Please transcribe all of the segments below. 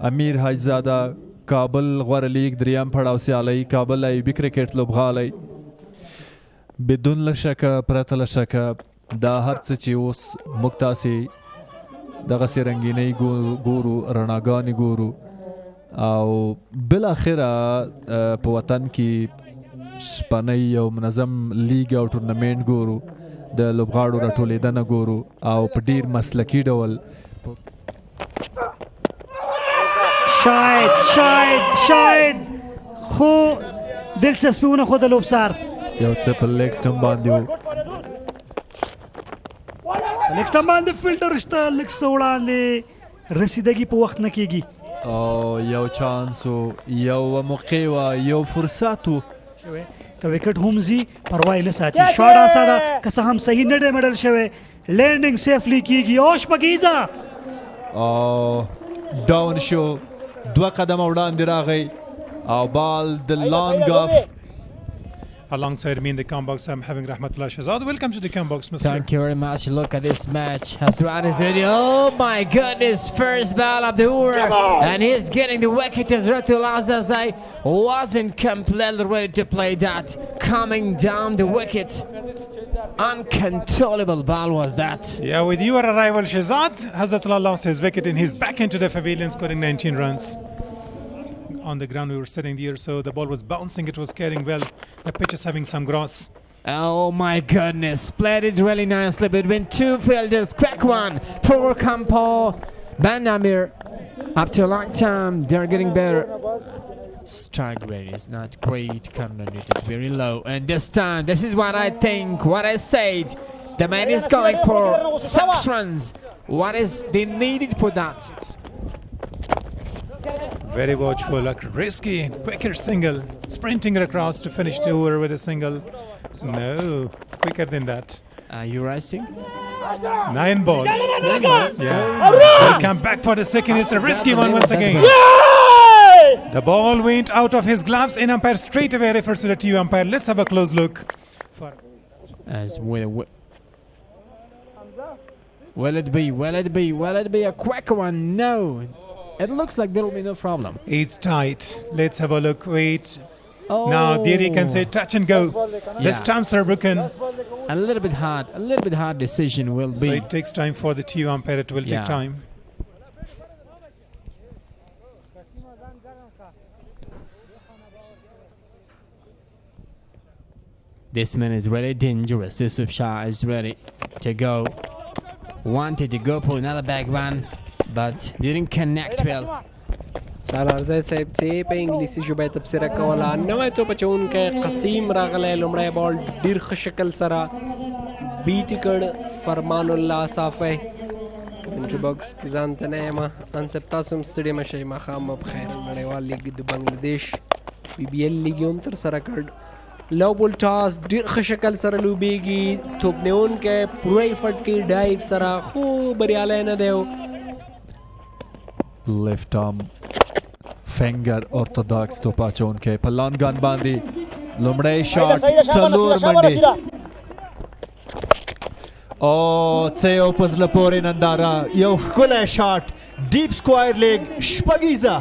امیر حاجزاده کابل غوره لیگ دریم پړاو سیالۍ کابل ایوبي کرکټ لوبغالی بدون له شکه پرته له شکه دا هر څه چې اوس موږ تاسې دغسې رنګینۍ ګورو رڼاګانې ګورو او بالاخره په وطن کې شپنۍ او منظم لیگ او ټورنمنټ ګورو د لوبغاړو راټولېدنه ګورو او په ډیر مسلکي ډول شاید خو دلچسپي ونه ښوده لوبسار یو څه په لیګ سټم باندې و لیګ سټم باندې فیلډر شته لږ څه وړاندې رسیدګي په وخت نه کېږي او یو چانس و یو موقع و یو فرصت و که وکټ هم ځي پروا یې نه ساتي شاټ اسانه که څه هم صحیح نه دی مډل شوی لینډینګ سیفلی کېږي او شپږیزه او ډاون شو 2 قدم وړاندې راغی او بال د لانګ اف Alongside me in the combox, I'm having Rahmatullah Shahzad. Welcome to the combox, Mr. Thank you very much. Look at this match. Hasran is ready. Oh my goodness. First ball of the over. And he's getting the wicket as Ratul Azazai wasn't completely ready to play that. Coming down the wicket. Uncontrollable ball was that. Yeah, with your arrival, Shahzad, Hazratullah lost his wicket and he's back into the pavilion scoring 19 runs. On the ground we were sitting there, so the ball was bouncing, it was carrying well. The pitch is having some grass. Oh my goodness, played it really nicely between two fielders. Quick one, poor Campo, Ben Amir. Up to a long time, they're getting better. Strike rate is not great, corner rate is very low. And this time, this is what I think, what I said. The man is going for 6 runs. What is they needed for that? Very watchful, like risky, quicker single, sprinting across to finish the over with a single. So no, quicker than that. Are you resting? 9 balls. 9 balls? Yeah. Welcome back for the second. It's a risky one once again. The ball went out of his gloves and umpire straight away refers to the TV umpire. Let's have a close look. As will it be a quick one? No. It looks like there will be no problem. It's tight. Let's have a look. Wait. Oh. Now there you can say touch and go. The stumps are broken. A little bit hard decision will be. So it takes time for the TV umpire. It will take time. This man is really dangerous. Yusuf Shah is ready to go. Wanted to go for another back one, but didn't connect well. سالارزی صاحب چې په انګلیسي ژبه تبصره کوله نوی توپ اچوونکی قسیم راغلی لومړی بال ډېر ښه شکل سره بیټ کړ فرمان الله صافی کمنټري باکس کې ځان ته نه یم انصب تاسو هم ستړي مه شئ ماښام مو بخیر نړیوال لیګ د بنګلادیش BBL لیګ یې هم ترسره کړ لو بول ټاس ډېر ښه شکل سره لوبیږي توپ نیونکی پوره ایفټ کوي ډایو سره خو بریالی نه دی لیفت آرم فنگر ارتوداکس توپ اچوونکی په لانګان باندې لومړی شاټ 4 منډې او څه یو په زړه پورې ننداره یو ښکلی شاټ ډیپ سکوایر لیګ شپږیزه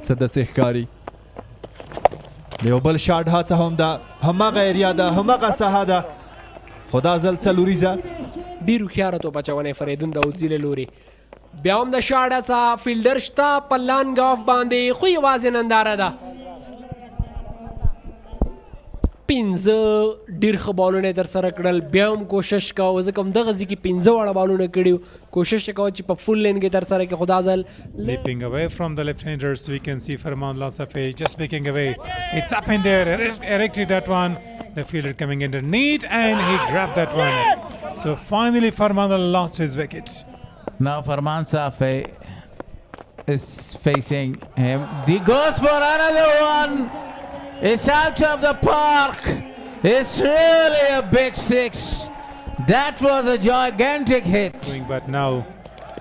څه داسې ښکاري د یو بل شاټ هڅه هم ده هماغه ایریا ده هماغه ساحه ده خو دا ځل څلوریزه ډېر هوښیاره توپ اچونی فریدون داودزي له لورې بیا هم د شاټ هڅه فیلډر شته په لانګ آف باندې خو یوازې ننداره ده 15 ډېر ښه بالونه یې ترسره کړل بیا هم کوشش کوه ځکه همدغه ځای کې 15 واړه بالونه کړي کوشش یې کوه چې په فل لین کې ترسره کړي خو دا ځل leaping away from the left-handers we can see Farman Lasafi just picking away. It's up in there, erected that one. The fielder coming underneath and he grabbed that one. So finally Farman lost his wicket. Now Farman Safi is facing him. He goes for another one. It's out of the park. It's really a big six. That was a gigantic hit. But now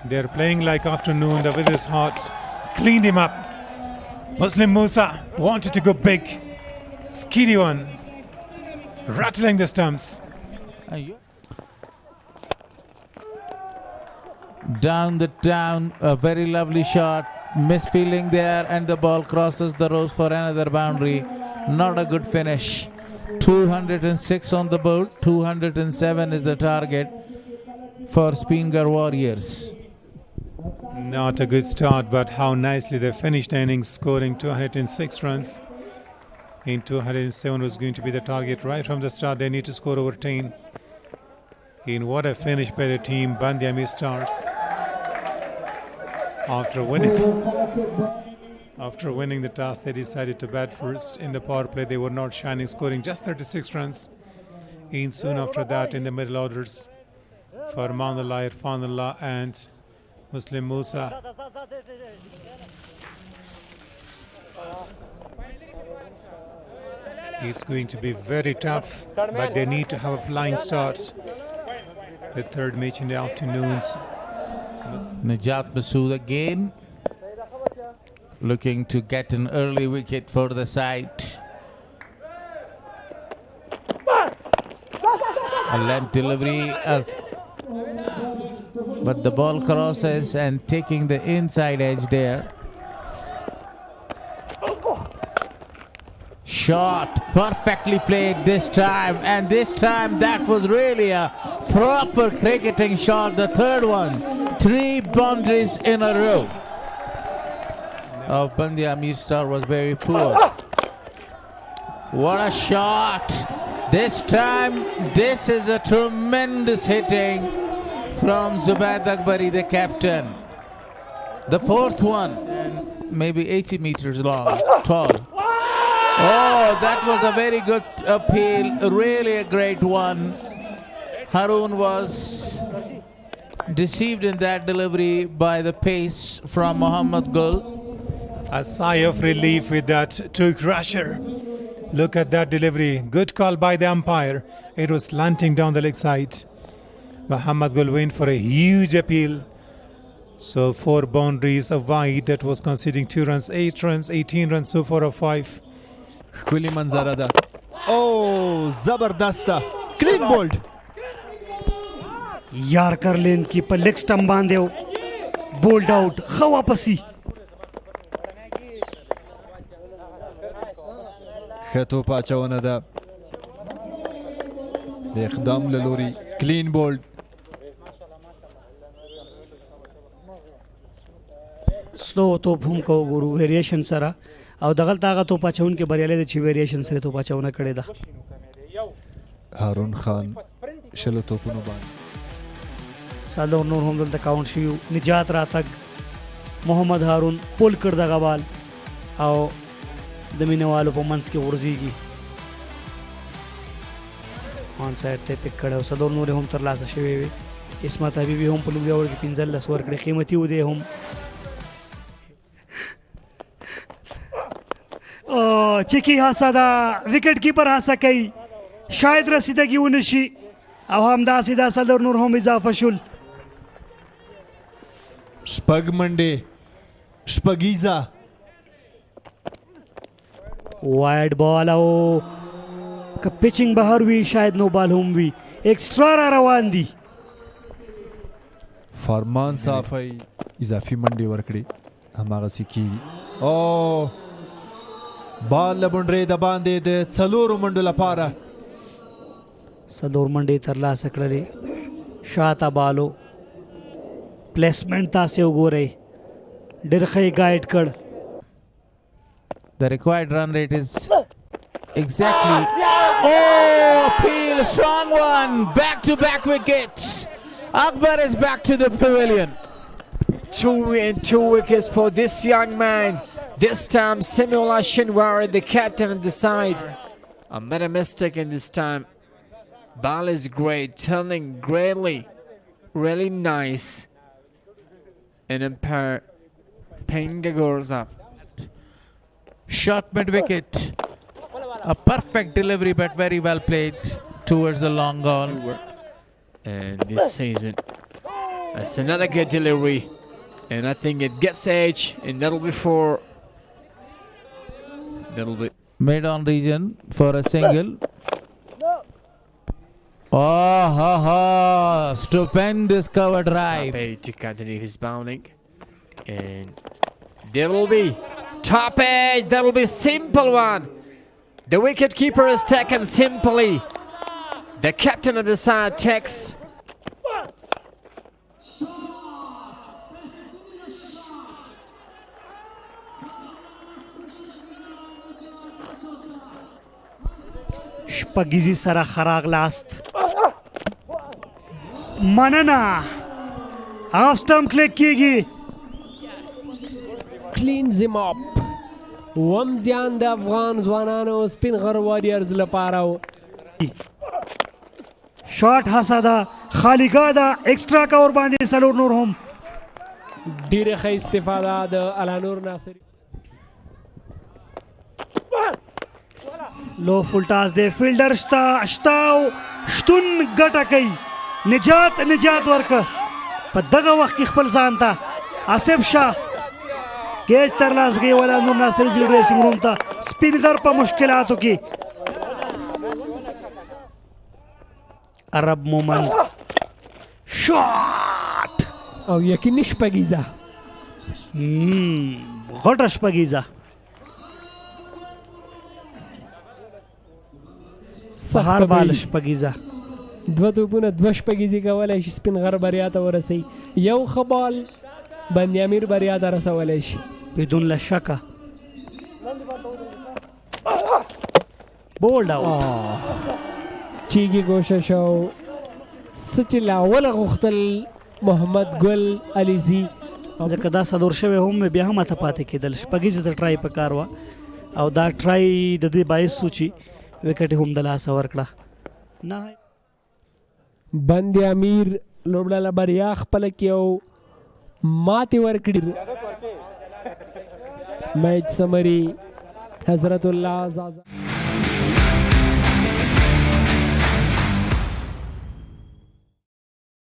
they're playing like afternoon. The weather is hot. Cleaned him up. Muslim Musa wanted to go big. Skiddy one. Rattling the stumps. Down, a very lovely shot. misfielding there, and the ball crosses the ropes for another boundary. Not a good finish. 206 on the board. 207 is the target for Spingar Warriors. Not a good start, but how nicely they finished the innings, scoring 206 runs. In 207 was going to be the target right from the start. They need to score over 10. In what a finish by the team, Bandya Amir Stars. After winning the toss, they decided to bat first. In the power play, they were not shining, scoring just 36 runs. In soon after that, in the middle orders, Farman Allah, Irfan Allah, and Muslim Musa. It's going to be very tough, but they need to have a flying start. The third match in the afternoons. Najat Masood again looking to get an early wicket for the side. A length delivery, but the ball crosses and taking the inside edge there. Shot perfectly played this time, and this time that was really a proper cricketing shot. The third one, 3 boundaries in a row of Bandya Amir Star was very poor. What a shot! This time, this is a tremendous hitting from Zubaid Akbari, the captain. The fourth one, and maybe 80 meters long, tall. Oh, that was a very good appeal, really a great one. Haroon was deceived in that delivery by the pace from Mohammad Gul. A sigh of relief with that toe crusher. Look at that delivery. Good call by the umpire. It was slanting down the leg side. Mohammad Gul went for a huge appeal. So 4 boundaries, a wide that was conceding 2 runs, 8 runs, 18 runs so far of 5. ښکلي منظره ده. او زبردسته کلین بولډ. یارکر لین کی په لیگ سټم باندې بولډ آؤٹ ښه واپسي. ښه توپ اچونه ده د اقدام له لوري کلین بولډ. سلو توپ هم کو ګورو ویریشن سره او دغلته هغه توپ اچون کې بریالی دی چې ویریشن سره توپ اچونه کړې ده. هارون خان شلو توپونو باندې سالور نور هم دلته کاونټ شوي. نجات راتګ محمد هارون پول کړ دغه بال او د مینهوالو په منځ کې غورځېږي. آن سایډ ته پک کړی او سالور نور هم ترلاسه شوی وي. اسمت حبیبي هم په لومړي اوور کې 15 ورکړې، قیمتي و دی هم. چکی هڅه ده، وکټ کیپر هڅه کوي شاید رسیدګي ونه شي او همداسې دا سالور نور هم اضافه شول. شپږ منډې شپږیزه وایډ بال او که پیچنګ بهر وي شاید نو بال هم وي. ایکسټرا را روان دي. فرمان صافی اضافي منډې ورکړي هماغسې کېږي. او بال له بونډرې د باندې د 4 منډو لپاره څلور منډې ترلاسه کړلې. شاته بالو پلیسمنټ تاسې وګورئ ډېر ښه یې ګایډ کړ. The required run rate is exactly. Oh, appeal, strong one. Back-to-back wickets. Akbar is back to the pavilion. 2 wickets for this young man. This time, Samuel Shinwari, the captain of the side, made a mistake in this time. Ball is great, turning greatly, really nice. And umpire Penga goes up. Shot mid-wicket. A perfect delivery, but very well played towards the long on. And this season, that's another good delivery. And I think it gets edge, and that'll be for. That'll be Mid-on region for a single. Oh, ha, ha. Stupendous cover drive. Sape to continue his bowling. And There will be top edge. There will be simple one. The wicket keeper is taken simply. The captain of the side takes. شپږیزي سره خراغ لاست مننه هاف سټمپ کلیک کیږي cleans him up. ومزیان د افغان ځوانانو سپین غر واريرز لپاره شاټ هڅه ده خالیګاه ده ایکسټرا کور باندې څلور نور هم ډیره ښه استفاده د علانور ناصری لو فولټاس دی فیلډر شته او شتون ګټه کوي نجات ورکه په دغه وخت کې خپل ځان ته آصف شاه کیچ تر لاس گئی ولا نور ناصر زی ریسنګ روم ته سپینر په مشکلاتو کې عرب مومن شاٹ او یقیني شپږیزه غټه شپږیزه سهار بال شپږیزه دوه توپونه دوه شپږیزې کولی شي سپین غر بریا ته ورسوي یو ښه بال بندیامیر بریا ته رسولی شي بدون لا شکه بولډ اوټ چیږي کوشش او څه چې له اوله غوښتل محمد ګل علیزي ځکه دا صدور شوی هم بیا هم ته پاتې کېدل شپږیزه ته ټرای پکار وه او دا ټرای د دې باعث شو چې وکټ هم د لاسه ورکړه نه بند امیر لوبډله بریا خپله کې او ماتې ورکړي میچ سمري حضرت الله زازا